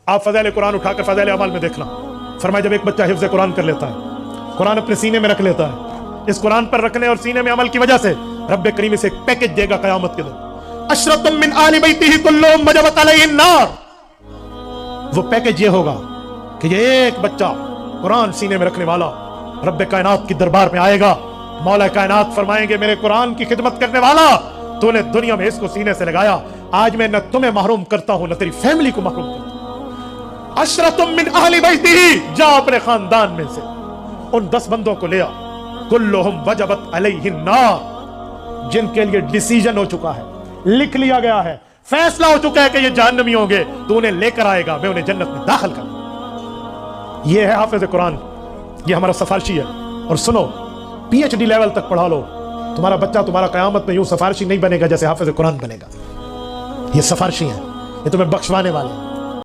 आप फज़ाइल कुरान उठाकर फज़ाइल अमल में देखना। फरमाया जब एक बच्चा हिफ्ज़ कुरान कर लेता है, कुरान अपने सीने में रख लेता है, इस कुरान पर रखने और सीने में अमल की वजह से रब्बे करीम इसे एक पैकेज देगा क़यामत के दिन। अशरतुम मिन आलि बैतिही कुल्लुहुम वजबत अलैहिन नार। वो पैकेज ये होगा कि ये एक बच्चा कुरान सीने में रखने वाला रब्बे कायनात की दरबार में आएगा। मौला कायनात फरमाएंगे मेरे कुरान की खिदमत करने वाला, तूने दुनिया में इसको सीने से लगाया, आज मैं न तुम्हें महरूम करता हूं न तेरी फैमिली को महरूम करता हूं। अशरतुम मिन अहली बैतिही, जा अपने खानदान में से उन 10 बंदों को ले आ, कुल्लुहुम वजबत अलैहिन नार, जिनके लिए डिसीजन हो चुका है, लिख लिया गया है, फैसला हो चुका है कि ये जहन्नमी होंगे, तू उन्हें लेकर आएगा, मैं उन्हें जन्नत में दाखिल करूंगा। ये है हाफिज कुरान, ये हमारा सिफारिशी है। और सुनो, PhD लेवल तक पढ़ा लो, तुम्हारा बच्चा तुम्हारा कयामत में यूं सिफारिशी नहीं बनेगा जैसे हाफिज कुरान बनेगा। ये सिफारिशी है, ये तुम्हें बख्शवाने वाले हैं।